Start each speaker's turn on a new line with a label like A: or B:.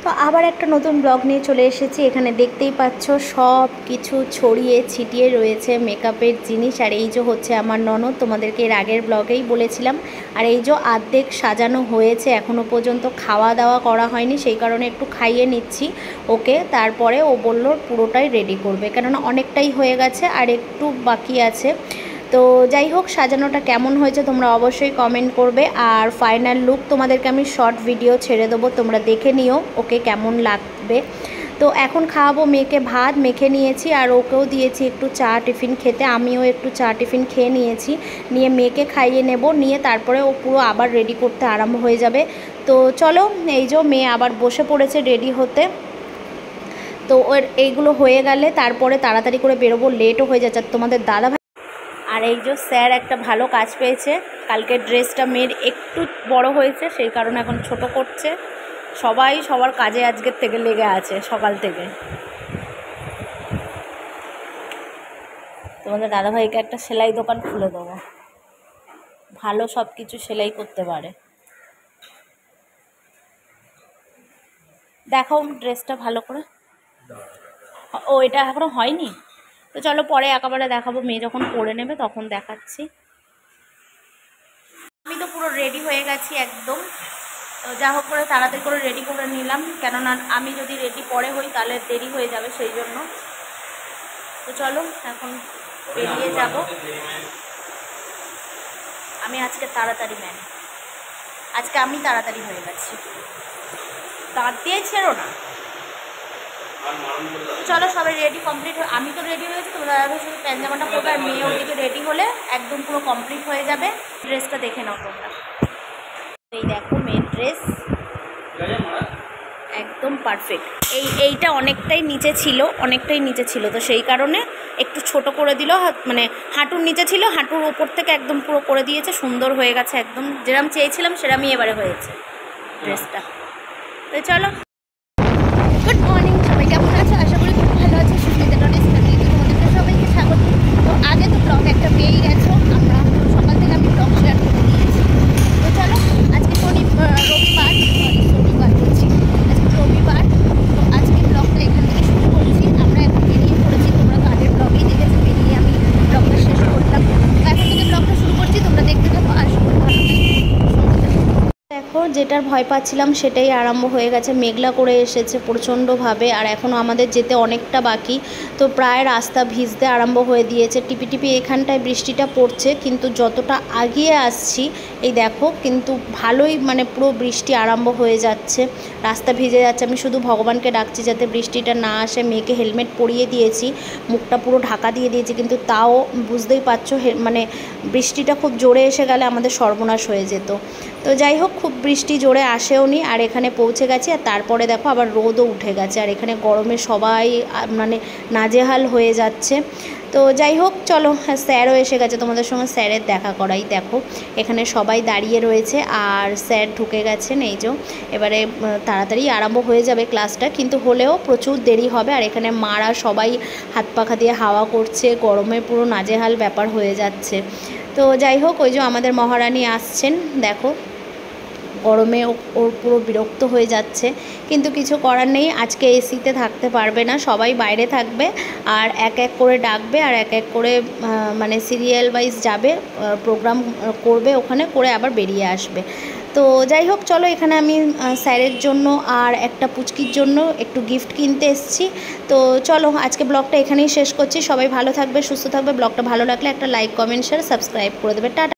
A: তো আবার একটা নতুন ব্লগ নিয়ে চলে এসেছি। এখানে দেখতেই পাচ্ছ সব কিছু ছড়িয়ে ছিটিয়ে রয়েছে মেকআপের জিনিস। আর এই যে হচ্ছে আমার ননদ, তোমাদেরকে এর আগের ব্লগেই বলেছিলাম। আর এই যে অর্ধেক সাজানো হয়েছে, এখনও পর্যন্ত খাওয়া দাওয়া করা হয়নি, সেই কারণে একটু খাইয়ে নিচ্ছি ওকে। তারপরে ও বলল পুরোটাই রেডি করবে, কেননা অনেকটাই হয়ে গেছে আর একটু বাকি আছে। তো যাই হোক, সাজানোটা কেমন হয়েছে তোমরা অবশ্যই কমেন্ট করবে। আর ফাইনাল লুক তোমাদেরকে আমি শর্ট ভিডিও ছেড়ে দেবো, তোমরা দেখে নিও ওকে কেমন লাগবে। তো এখন খাওয়াবো মেয়েকে, ভাত মেখে নিয়েছি আর ওকেও দিয়েছি একটু চা টিফিন খেতে। আমিও একটু চা টিফিন খেয়ে নিয়েছি, নিয়ে মেয়েকে খাইয়ে নেব, নিয়ে তারপরে ও পুরো আবার রেডি করতে আরম্ভ হয়ে যাবে। তো চলো, এই যে মেয়ে আবার বসে পড়েছে রেডি হতে। তো ওর এইগুলো হয়ে গেলে তারপরে তাড়াতাড়ি করে বেরোবো, লেটও হয়ে যাচ্ছে। তোমাদের দাদা ভাই আর এই যে স্যার একটা ভালো কাজ পেয়েছে, কালকে ড্রেসটা মেয়ের একটু বড় হয়েছে, সেই কারণে এখন ছোট করছে। সবাই সবার কাজে আজকের থেকে লেগে আছে সকাল থেকে। তোমাদের দাদাভাইকে একটা সেলাই দোকান খুলে দেবো, ভালো সব কিছু সেলাই করতে পারে। দেখাও ড্রেসটা ভালো করে। ও এটা এখনো হয়নি, তো চলো পরে একেবারে দেখাবো, মেয়ে যখন পরে নেবে তখন দেখাচ্ছি। আমি তো পুরো রেডি হয়ে গেছি একদম। তো যা হোক করে তাড়াতাড়ি করে রেডি করে নিলাম, কেননা আমি যদি রেডি পরে হই তাহলে দেরি হয়ে যাবে, সেই জন্য। তো চলো এখন বেরিয়ে যাব। আমি আজকে তাড়াতাড়ি ম্যান, আজকে আমি তাড়াতাড়ি হয়ে গেছি, দাঁত দিয়ে ছেড়ো না। চলো সবাই রেডি কমপ্লিট, আমি তো রেডি হয়েছি, তোমরা শুধু প্যান্ট পরবে, আর মেয়ে ওদিকে রেডি হলে একদম পুরো কমপ্লিট হয়ে যাবে। ড্রেসটা দেখে নাও তোমরা, এই দেখো মেয়ের ড্রেস একদম পারফেক্ট। এইটা অনেকটাই নিচে ছিল, তো সেই কারণে একটু ছোট করে দিল, মানে হাঁটুর নিচে ছিল, হাঁটুর ওপর থেকে একদম পুরো করে দিয়েছে, সুন্দর হয়ে গেছে, একদম যেরকম চেয়েছিলাম সেরকমই এবারে হয়েছে ড্রেসটা। তো চলো, গুড মর্নিং, সবাই কেমন আছে? আশা করি খুব ভালো আছে। সুস্মিতা টনিস ফ্যামিলিতে তোমাদেরকে সবাইকে স্বাগত। তো আগে তো ব্লগ একটা পেয়েই গেছো, আমরা সকাল থেকে আমি ব্লগ শেয়ার করে দিয়েছি। তো চলো, আজকে রবিবার হচ্ছে, আজকে রবিবার। তো আজকে ব্লগটা এখান থেকে শুরু করছি। আমরা এখন বেরিয়ে পড়েছি, তোমরা তো আগের ব্লগেই দেখেছো, বেরিয়ে আমি ব্লগটা শেষ করলাম। তো এখন থেকে ব্লগটা শুরু করছি, তোমরা দেখতে থাকো, আশা করি ভালো লাগবে। দেখো, যেটার ভয় পাচ্ছিলাম সেটাই আরম্ভ হয়ে গেছে, মেঘলা করে এসেছে প্রচণ্ডভাবে, আর এখনও আমাদের যেতে অনেকটা বাকি। তো প্রায় রাস্তা ভিজতে আরম্ভ হয়ে দিয়েছে, টিপি টিপি এখানটায় বৃষ্টিটা পড়ছে, কিন্তু যতটা আগিয়ে আসছি এই দেখো কিন্তু ভালোই, মানে পুরো বৃষ্টি আরম্ভ হয়ে যাচ্ছে, রাস্তা ভিজে যাচ্ছে। আমি শুধু ভগবানকে ডাকছি যাতে বৃষ্টিটা না আসে। মেয়েকে হেলমেট পরিয়ে দিয়েছি, মুখটা পুরো ঢাকা দিয়ে দিয়েছি, কিন্তু তাও বুঝতেই পারছো মানে বৃষ্টিটা খুব জোরে এসে গেলে আমাদের সর্বনাশ হয়ে যেত। তো যাই হোক, খুব বৃষ্টি জোরে আসেও নি, আর এখানে পৌঁছে গেছি। আর তারপরে দেখো আবার রোদও উঠে গেছে, আর এখানে গরমে সবাই মানে নাজেহাল হয়ে যাচ্ছে। তো যাই হোক চলো, স্যারও এসে গেছে, তোমাদের সঙ্গে স্যারের দেখা করাই। দেখো এখানে সবাই দাঁড়িয়ে রয়েছে আর স্যার ঢুকে গেছেন। এই যে এবারে তাড়াতাড়ি আরম্ভ হয়ে যাবে ক্লাসটা, কিন্তু হলেও প্রচুর দেরি হবে। আর এখানে মারা সবাই হাত পাখা দিয়ে হাওয়া করছে, গরমে পুরো নাজেহাল ব্যাপার হয়ে যাচ্ছে। তো যাই হোক, ওই যে আমাদের মহারানী আসছেন, দেখো গরমে ওর পুরো বিরক্ত হয়ে যাচ্ছে, কিন্তু কিছু করার নেই। আজকে এসিতে থাকতে পারবে না, সবাই বাইরে থাকবে, আর এক এক করে ডাকবে, আর এক এক করে মানে সিরিয়াল ওয়াইজ যাবে, প্রোগ্রাম করবে, ওখানে করে আবার বেরিয়ে আসবে। তো যাই হোক চলো, এখানে আমি স্যারের জন্য আর একটা পুচকির জন্য একটু গিফট কিনতে এসেছি। তো চলো, আজকে ব্লগটা এখানেই শেষ করছি। সবাই ভালো থাকবে, সুস্থ থাকবে। ব্লগটা ভালো লাগলে একটা লাইক, কমেন্ট, শেয়ার, সাবস্ক্রাইব করে দেবে। টাটা।